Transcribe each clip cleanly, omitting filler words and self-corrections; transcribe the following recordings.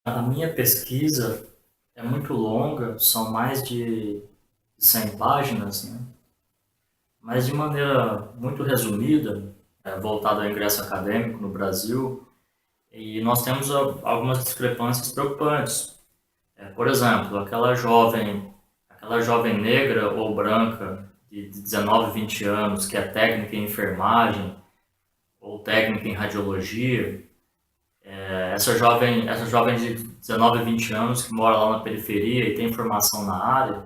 A minha pesquisa é muito longa, são mais de 100 páginas, né? Mas de maneira muito resumida, voltada ao ingresso acadêmico no Brasil, e nós temos algumas discrepâncias preocupantes. Por exemplo, aquela jovem negra ou branca de 19, 20 anos, que é técnica em enfermagem ou técnica em radiologia, essa jovem de 19, 20 anos que mora lá na periferia e tem formação na área,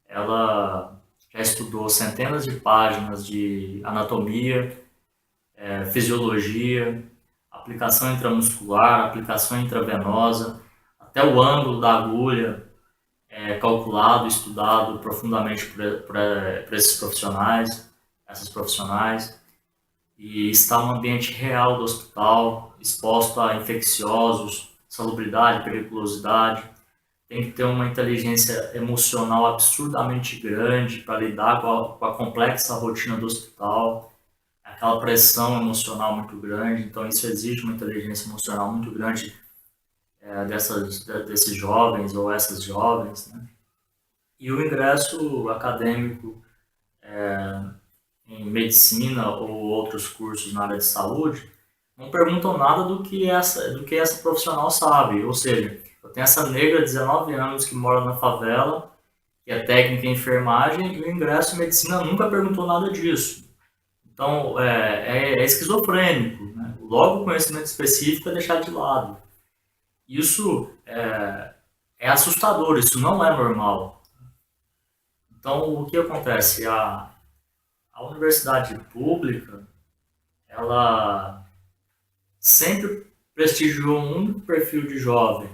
ela já estudou centenas de páginas de anatomia, fisiologia, aplicação intramuscular, aplicação intravenosa, até o ângulo da agulha é calculado, estudado profundamente por esses profissionais, essas profissionais, e está no ambiente real do hospital, exposto a infecciosos, salubridade, periculosidade. Tem que ter uma inteligência emocional absurdamente grande para lidar com a complexa rotina do hospital, aquela pressão emocional muito grande. Então, isso exige uma inteligência emocional muito grande desses jovens ou essas jovens, né? E o ingresso acadêmico em medicina ou outros cursos na área de saúde não perguntam nada do que essa profissional sabe. Ou seja, eu tenho essa negra de 19 anos que mora na favela, que é técnica em enfermagem, e o ingresso em medicina nunca perguntou nada disso. Então, é esquizofrênico, né? Logo, o conhecimento específico é deixado de lado. Isso é assustador, isso não é normal. Então, o que acontece? A universidade pública, ela sempre prestigiou um único perfil de jovem,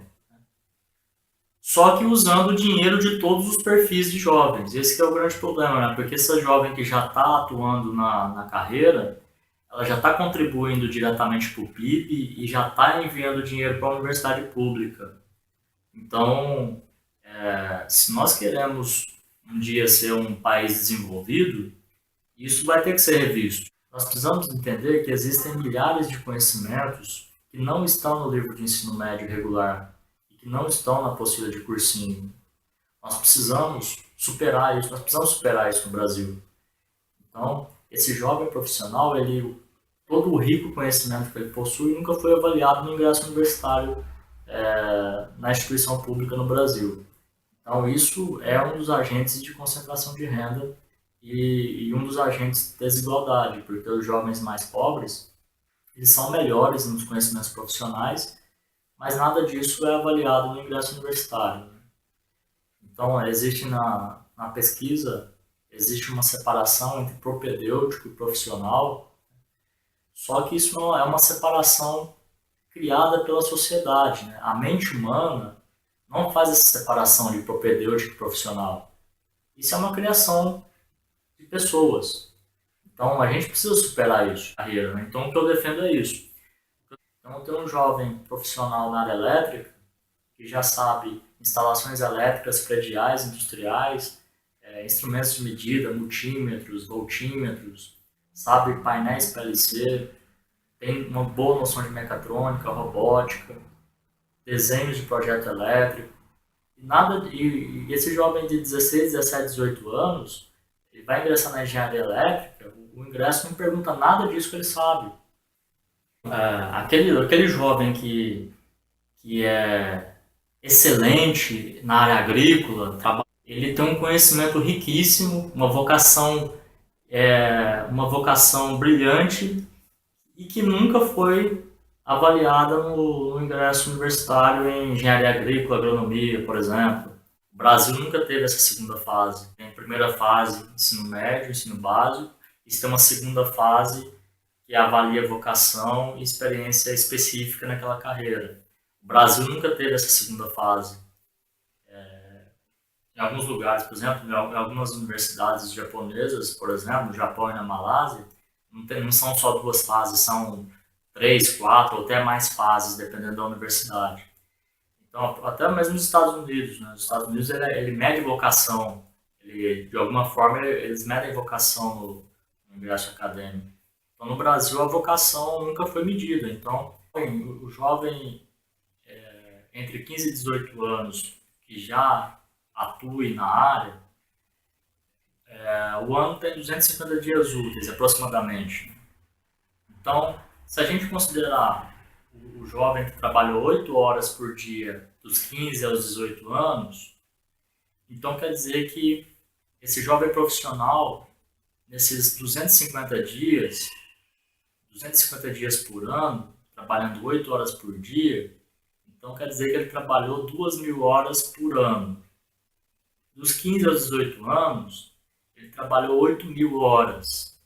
só que usando o dinheiro de todos os perfis de jovens. Esse que é o grande problema, né? Porque essa jovem que já está atuando na carreira, ela já está contribuindo diretamente para o PIB e já está enviando dinheiro para a universidade pública. Então, se nós queremos um dia ser um país desenvolvido, isso vai ter que ser revisto. Nós precisamos entender que existem milhares de conhecimentos que não estão no livro de ensino médio regular e que não estão na apostila de cursinho. Nós precisamos superar isso no Brasil. Então, esse jovem profissional, todo o rico conhecimento que ele possui nunca foi avaliado no ingresso universitário na instituição pública no Brasil. Então, isso é um dos agentes de concentração de renda e um dos agentes de desigualdade, porque os jovens mais pobres, eles são melhores nos conhecimentos profissionais, mas nada disso é avaliado no ingresso universitário. Então, na pesquisa, existe uma separação entre propedêutico e profissional, só que isso não é uma separação criada pela sociedade, né? A mente humana não faz essa separação de propedêutico e profissional. Isso é uma criação de pessoas. Então a gente precisa superar isso, carreira, né? Então o que eu defendo é isso. Então tem um jovem profissional na área elétrica que já sabe instalações elétricas prediais, industriais, instrumentos de medida, multímetros, voltímetros, sabe painéis PLC, tem uma boa noção de mecatrônica, robótica, desenhos de projeto elétrico. E esse jovem de 16, 17, 18 anos, ele vai ingressar na engenharia elétrica, o ingresso não pergunta nada disso que ele sabe. Aquele jovem que é excelente na área agrícola, ele tem um conhecimento riquíssimo, uma vocação brilhante e que nunca foi avaliada no ingresso universitário em engenharia agrícola, agronomia, por exemplo. O Brasil nunca teve essa segunda fase. Tem a primeira fase, ensino médio, ensino básico, e tem uma segunda fase que avalia vocação e experiência específica naquela carreira. O Brasil nunca teve essa segunda fase. Em alguns lugares, por exemplo, em algumas universidades japonesas, por exemplo, no Japão e na Malásia, não são só duas fases, são três, quatro ou até mais fases, dependendo da universidade. Então, até mesmo nos Estados Unidos, né? Os Estados Unidos ele mede vocação, de alguma forma eles medem vocação no ingresso acadêmico. Então, no Brasil a vocação nunca foi medida. Então, o jovem entre 15 e 18 anos que já atue na área, o ano tem 250 dias úteis, aproximadamente. Então, se a gente considerar o jovem que trabalhou 8 horas por dia, dos 15 aos 18 anos, então quer dizer que esse jovem profissional, nesses 250 dias por ano, trabalhando 8 horas por dia, então quer dizer que ele trabalhou 2.000 horas por ano. Dos 15 aos 18 anos, ele trabalhou 8.000 horas.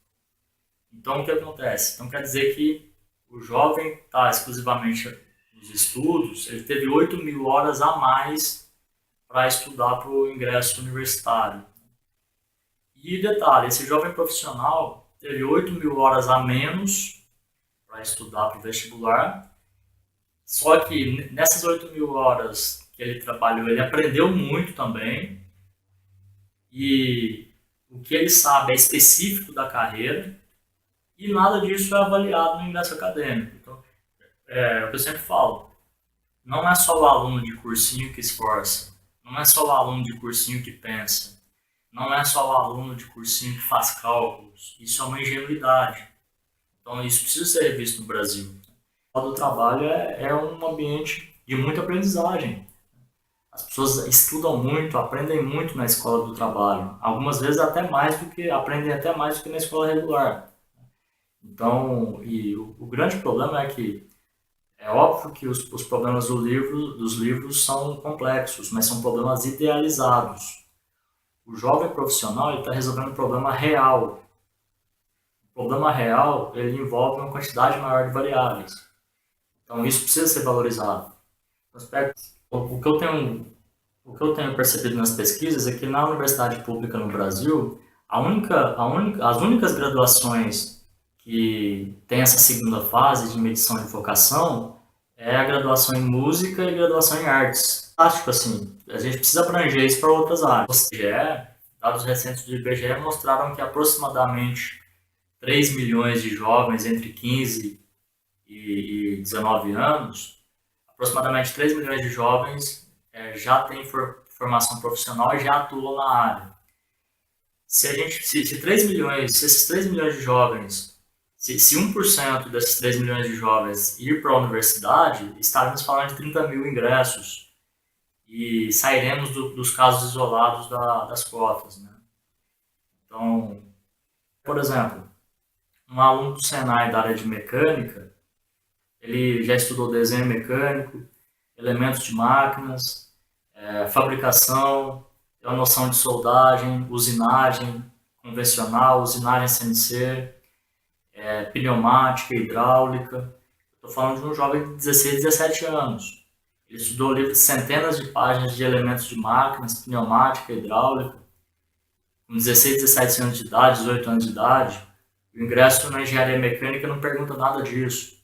Então, o que acontece? Então, quer dizer que o jovem está exclusivamente nos estudos, ele teve 8.000 horas a mais para estudar para o ingresso universitário. E detalhe, esse jovem profissional teve 8.000 horas a menos para estudar para o vestibular, só que nessas 8.000 horas que ele trabalhou, ele aprendeu muito também, e o que ele sabe é específico da carreira, e nada disso é avaliado no ingresso acadêmico. Então, é o que eu sempre falo, não é só o aluno de cursinho que esforça, não é só o aluno de cursinho que pensa, não é só o aluno de cursinho que faz cálculos, isso é uma ingenuidade. Então, isso precisa ser revisto no Brasil. O do trabalho é um ambiente de muita aprendizagem. As pessoas estudam muito, aprendem muito na escola do trabalho. Algumas vezes aprendem até mais do que na escola regular. Então, o grande problema é que é óbvio que os problemas dos livros são complexos, mas são problemas idealizados. O jovem profissional está resolvendo um problema real. O problema real ele envolve uma quantidade maior de variáveis. Então, isso precisa ser valorizado. O que eu tenho percebido nas pesquisas é que na universidade pública no Brasil, as únicas graduações que tem essa segunda fase de medição de vocação é a graduação em música e graduação em artes. Acho assim, a gente precisa abranger isso para outras áreas. O IBGE, dados recentes do IBGE mostraram que aproximadamente 3 milhões de jovens entre 15 e 19 anos, aproximadamente 3 milhões de jovens já têm formação profissional e já atuam na área. Se esses 3 milhões de jovens, se 1% desses 3 milhões de jovens ir para a universidade, estaremos falando de 30 mil ingressos e sairemos dos casos isolados das cotas, né? Então, por exemplo, um aluno do Senai da área de mecânica, ele já estudou desenho mecânico, elementos de máquinas, fabricação, tem uma noção de soldagem, usinagem convencional, usinagem CNC, pneumática, hidráulica. Estou falando de um jovem de 16, 17 anos. Ele estudou livros de centenas de páginas de elementos de máquinas, pneumática, hidráulica, com 16, 17 anos de idade, 18 anos de idade. O ingresso na engenharia mecânica não pergunta nada disso.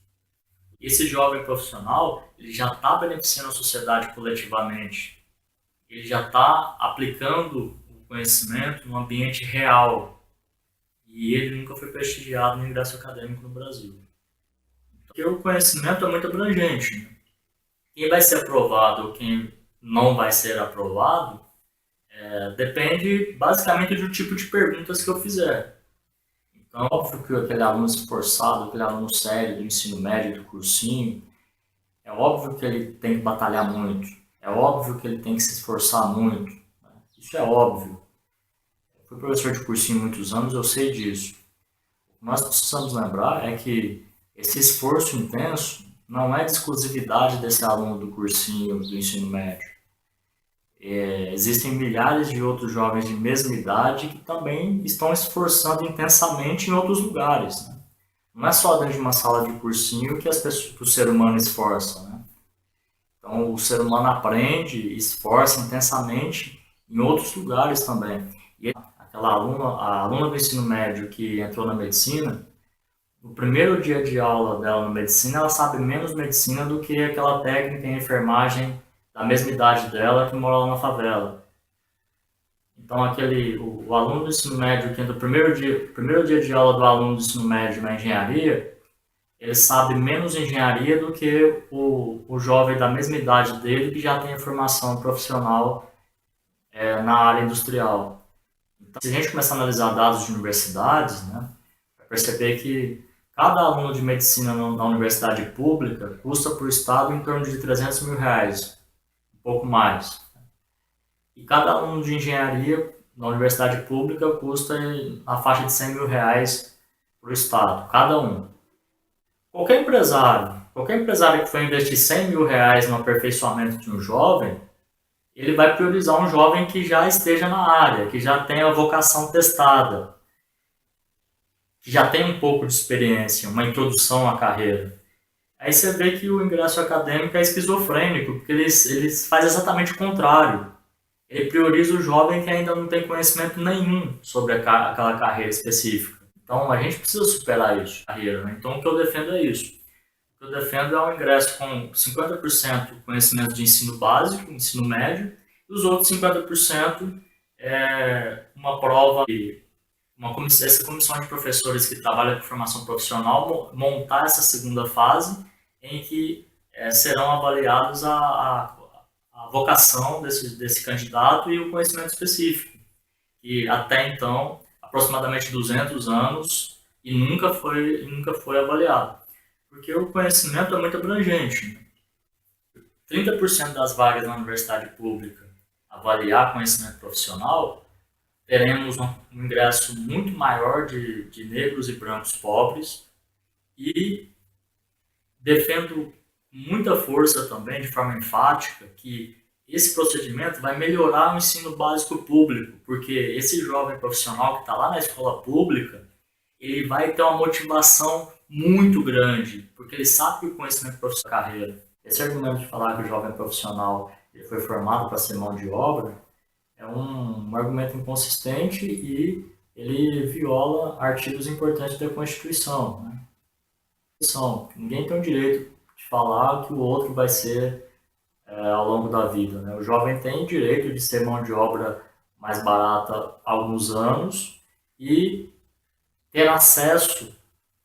Esse jovem profissional, ele já está beneficiando a sociedade coletivamente. Ele já está aplicando o conhecimento no ambiente real. E ele nunca foi prestigiado no ingresso acadêmico no Brasil. Porque o conhecimento é muito abrangente, né? Quem vai ser aprovado ou quem não vai ser aprovado depende basicamente do tipo de perguntas que eu fizer. Então, é óbvio que aquele aluno esforçado, aquele aluno sério do ensino médio, do cursinho, é óbvio que ele tem que batalhar muito, é óbvio que ele tem que se esforçar muito, né? Isso é óbvio. Eu fui professor de cursinho há muitos anos, eu sei disso. O que nós precisamos lembrar é que esse esforço intenso não é de exclusividade desse aluno do cursinho, do ensino médio. Existem milhares de outros jovens de mesma idade que também estão esforçando intensamente em outros lugares, né? Não é só dentro de uma sala de cursinho que o ser humano esforça, né? Então, o ser humano aprende e esforça intensamente em outros lugares também. E a aluna do ensino médio que entrou na medicina, no primeiro dia de aula dela na medicina, ela sabe menos medicina do que aquela técnica em enfermagem da mesma idade dela que mora lá na favela. Então, o aluno do ensino médio que entra no primeiro dia de aula do aluno do ensino médio na engenharia, ele sabe menos engenharia do que o jovem da mesma idade dele que já tem a formação profissional na área industrial. Então, se a gente começar a analisar dados de universidades, né, vai perceber que cada aluno de medicina na universidade pública custa para o Estado em torno de R$ 300 mil, um pouco mais. E cada aluno de engenharia na universidade pública custa na faixa de R$ 100 mil para o Estado, cada um. Qualquer empresário que for investir R$ 100 mil no aperfeiçoamento de um jovem, ele vai priorizar um jovem que já esteja na área, que já tenha a vocação testada, que já tem um pouco de experiência, uma introdução à carreira. Aí você vê que o ingresso acadêmico é esquizofrênico, porque ele faz exatamente o contrário. Ele prioriza o jovem que ainda não tem conhecimento nenhum sobre aquela carreira específica. Então a gente precisa superar isso, carreira. Né? Então o que eu defendo é isso. O que eu defendo é um ingresso com 50% conhecimento de ensino básico, ensino médio, e os outros 50% é uma prova essa comissão de professores que trabalha com formação profissional montar essa segunda fase em que serão avaliados a vocação desse candidato e o conhecimento específico, que até então, aproximadamente 200 anos, e nunca foi avaliado. Porque o conhecimento é muito abrangente. 30% das vagas na universidade pública avaliar conhecimento profissional, teremos um ingresso muito maior de negros e brancos pobres, e defendo com muita força também, de forma enfática, que esse procedimento vai melhorar o ensino básico público, porque esse jovem profissional que está lá na escola pública, ele vai ter uma motivação muito grande, porque ele sabe que o conhecimento profissional é carreira. Esse argumento de falar que o jovem profissional ele foi formado para ser mão de obra é um argumento inconsistente e ele viola artigos importantes da Constituição. Né? Ninguém tem o direito de falar que o outro vai ser ao longo da vida. Né? O jovem tem o direito de ser mão de obra mais barata há alguns anos e ter acesso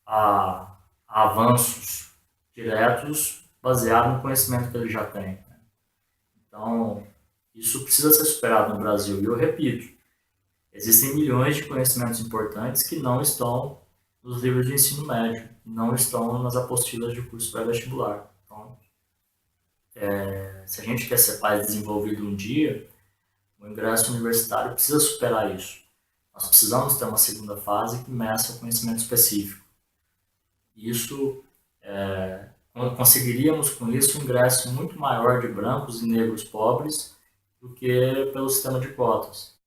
a avanços diretos baseado no conhecimento que ele já tem. Né? Então, isso precisa ser superado no Brasil. E eu repito, existem milhões de conhecimentos importantes que não estão nos livros de ensino médio, não estão nas apostilas de curso pré-vestibular. Então, se a gente quer ser país desenvolvido um dia, o ingresso universitário precisa superar isso. Nós precisamos ter uma segunda fase que meça o conhecimento específico. Isso, conseguiríamos com isso um ingresso muito maior de brancos e negros pobres do que pelo sistema de cotas.